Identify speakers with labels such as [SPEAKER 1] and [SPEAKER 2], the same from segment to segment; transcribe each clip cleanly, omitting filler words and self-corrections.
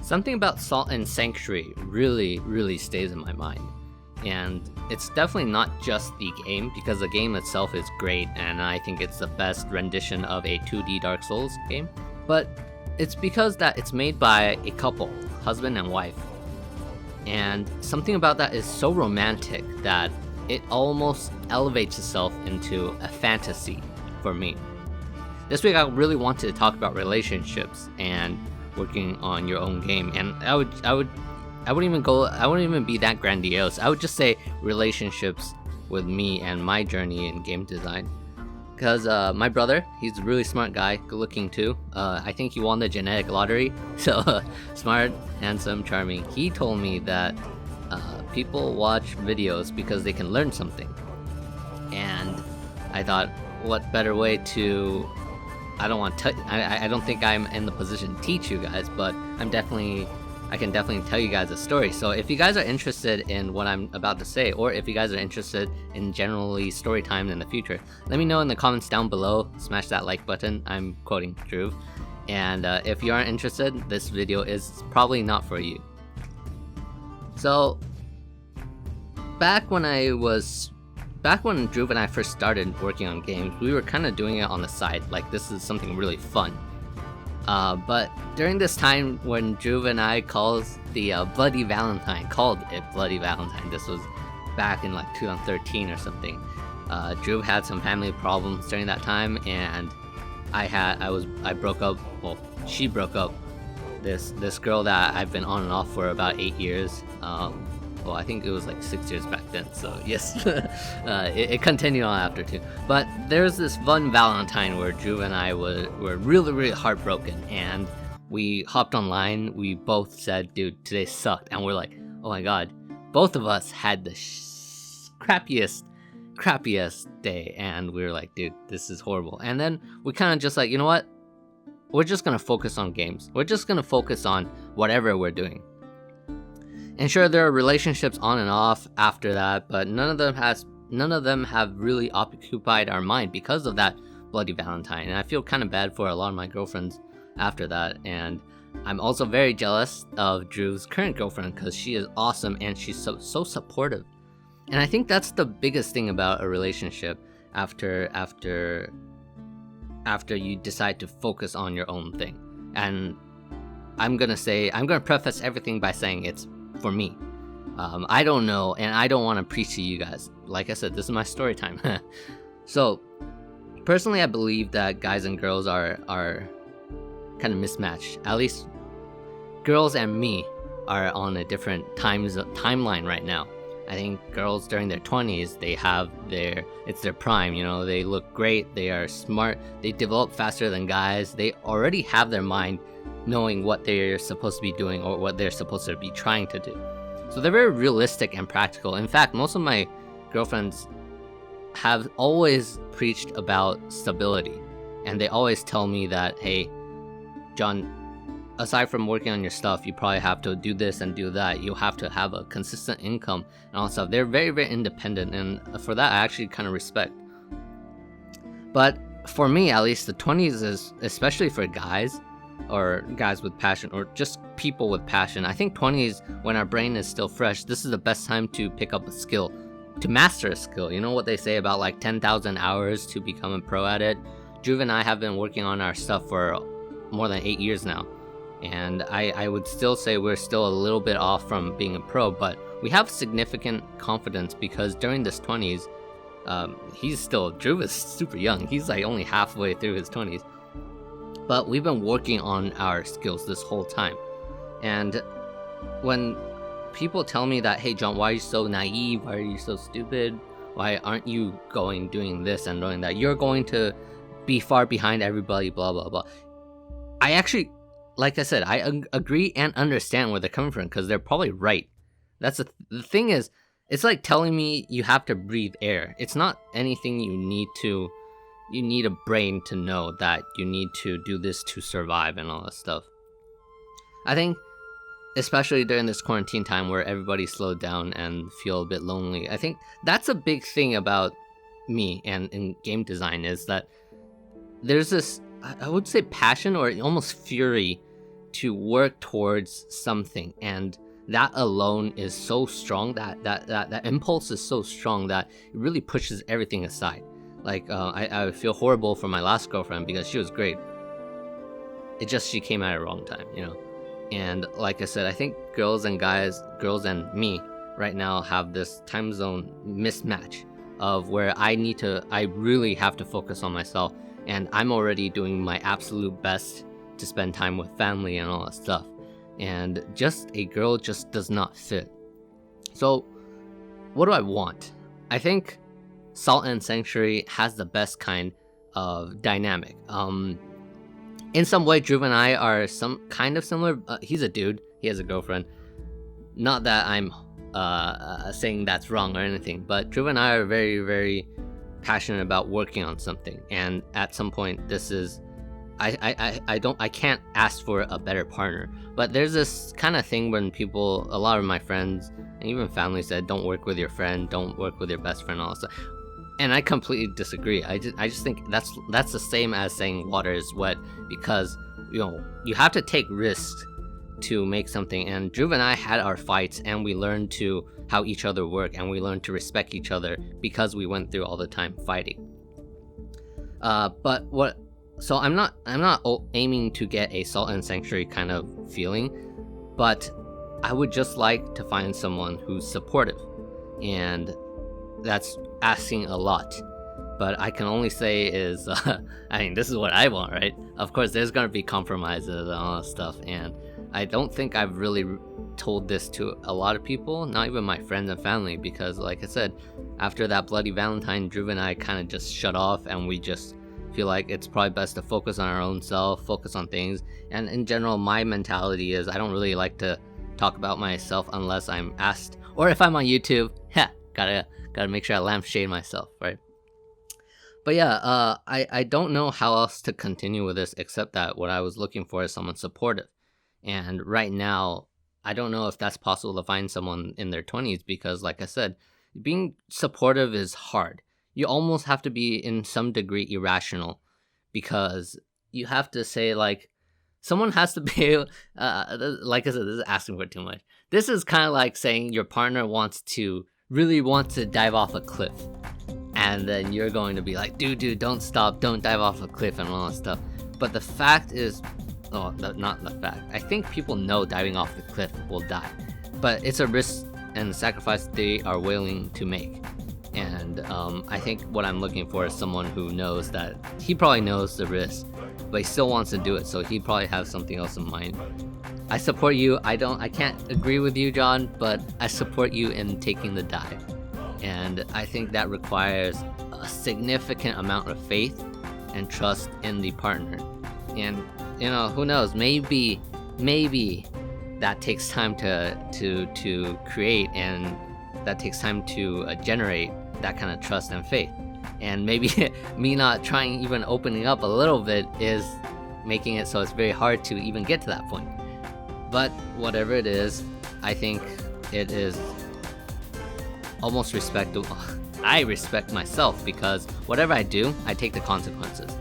[SPEAKER 1] Something about Salt and Sanctuary really stays in my mind. And it's definitely not just the game, because the game itself is great, and I think it's the best rendition of a 2D Dark Souls game. But it's because that it's made by a couple, husband and wife. And something about that is so romantic that it almost elevates itself into a fantasy for me. This week I really wanted to talk about relationships and working on your own game, and I wouldn't even be that grandiose. I would just say relationships with me and my journey in game design. Because my brother, he's a really smart guy, good looking too. I think he won the genetic lottery. So smart, handsome, charming. He told me that people watch videos because they can learn something. And I thought, what better way to... I don't think I'm in the position to teach you guys, but I can definitely tell you guys a story. So if you guys are interested in what I'm about to say, or if you guys are interested in generally story time in the future, let me know in the comments down below. Smash that like button. I'm quoting Dhruv. And if you aren't interested, this video is probably not for you. So back when Dhruv and I first started working on games, we were kind of doing it on the side, like this is something really fun. But during this time when Dhruv and I called it Bloody Valentine, this was back in like 2013 or something. Dhruv had some family problems during that time, and I broke up, well, she broke up, this girl that I've been on and off for about 8 years. Well, I think it was like 6 years back then, so yes. It continued on after too. But there's this one Valentine where Dhruv and I were really heartbroken, and we hopped online. We both said, dude, today sucked. And we're like, oh my god, both of us had the crappiest day, and we were like, dude, this is horrible. And then we kind of just like, you know what? We're just gonna focus on games. We're just gonna focus on whatever we're doing. And sure, there are relationships on and off after that, but none of them have really occupied our mind because of that Bloody Valentine. And I feel kind of bad for a lot of my girlfriends after that. And I'm also very jealous of Dhruv's current girlfriend because she is awesome and she's so supportive. And I think that's the biggest thing about a relationship after you decide to focus on your own thing. And I'm gonna preface everything by saying it's for me. I don't know, and I don't want to preach to you guys. Like I said, this is my story time. So, personally, I believe that guys and girls are kind of mismatched. At least, girls and me are on a different timeline right now. I think girls during their 20s, it's their prime. You know, they look great, they are smart, they develop faster than guys. They already have their mind knowing what they're supposed to be doing or what they're supposed to be trying to do. So they're very realistic and practical. In fact, most of my girlfriends have always preached about stability, and they always tell me that, hey, John, aside from working on your stuff, you probably have to do this and do that. You have to have a consistent income and all that stuff. They're very independent, and for that I actually kind of respect. But for me, at least, the 20s is, especially for guys, or guys with passion, or just people with passion. I think 20s, when our brain is still fresh, this is the best time to pick up a skill, to master a skill. You know what they say about like 10,000 hours to become a pro at it? Dhruv and I have been working on our stuff for more than 8 years now. And I would still say we're still a little bit off from being a pro, but we have significant confidence because during this 20s, Dhruv is super young. He's like only halfway through his 20s. But we've been working on our skills this whole time. And when people tell me that, hey John, why are you so naive? Why are you so stupid? Why aren't you doing this and doing that? You're going to be far behind everybody, blah, blah, blah. I actually, like I said, I agree and understand where they're coming from because they're probably right. That's the thing is, it's like telling me you have to breathe air. It's not anything you need a brain to know that you need to do this to survive and all that stuff. I think, especially during this quarantine time where everybody slowed down and feel a bit lonely, I think that's a big thing about me and in game design is that there's this, I would say, passion or almost fury to work towards something, and that alone is so strong, that impulse is so strong that it really pushes everything aside. Like I feel horrible for my last girlfriend because she was great. It just, she came at the wrong time, you know. And like I said, I think girls and me right now have this time zone mismatch of where I really have to focus on myself, and I'm already doing my absolute best to spend time with family and all that stuff. And just a girl just does not fit. So what do I want? I think Salt and Sanctuary has the best kind of dynamic. In some way, Dhruv and I are some kind of similar. He's a dude. He has a girlfriend. Not that I'm saying that's wrong or anything, but Dhruv and I are very, very passionate about working on something. And at some point, this is, I can't ask for a better partner. But there's this kind of thing when people, a lot of my friends and even family said, don't work with your friend, don't work with your best friend, all that stuff. And I completely disagree. I just think that's the same as saying water is wet, because you have to take risks to make something. And Dhruv and I had our fights, and we learned to how each other work, and we learned to respect each other because we went through all the time fighting. So I'm not aiming to get a Salt and Sanctuary kind of feeling, but I would just like to find someone who's supportive, and that's asking a lot. But I can only say is, I mean, this is what I want, right? Of course, there's gonna be compromises and all that stuff, and I don't think I've really told this to a lot of people, not even my friends and family, because like I said, after that bloody Valentine, Dhruv and I kind of just shut off, and we just feel like it's probably best to focus on our own self, focus on things. And in general, my mentality is I don't really like to talk about myself unless I'm asked, or if I'm on YouTube. Gotta make sure I lampshade myself, right? But yeah, I don't know how else to continue with this, except that what I was looking for is someone supportive. And right now, I don't know if that's possible to find someone in their 20s, because like I said, being supportive is hard. You almost have to be in some degree irrational, because you have to say, like, someone has to be like I said, this is asking for too much. This is kind of like saying your partner really wants to dive off a cliff, and then you're going to be like, dude, don't stop, don't dive off a cliff and all that stuff. But the fact is, not the fact, I think people know diving off the cliff will die, but it's a risk and sacrifice they are willing to make. And I think what I'm looking for is someone who knows that he probably knows the risk, but he still wants to do it, so he probably has something else in mind. I support you. I can't agree with you, John, but I support you in taking the dive. And I think that requires a significant amount of faith and trust in the partner. And who knows, maybe that takes time to create, and that takes time to generate that kind of trust and faith. And maybe me not trying, even opening up a little bit, is making it so it's very hard to even get to that point. But whatever it is, I think it is almost respectable. I respect myself, because whatever I do, I take the consequences.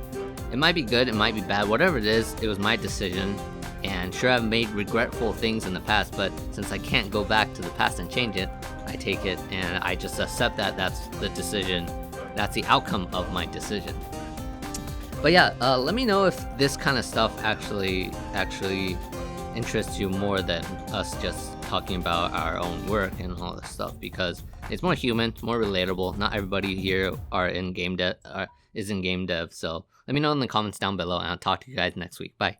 [SPEAKER 1] It might be good, it might be bad, whatever it is, it was my decision. And sure, I've made regretful things in the past, but since I can't go back to the past and change it, I take it and I just accept that that's the decision, that's the outcome of my decision. But yeah, let me know if this kind of stuff actually interests you more than us just talking about our own work and all this stuff, because it's more human, more relatable. Not everybody here is in game dev, so let me know in the comments down below, and I'll talk to you guys next week. Bye.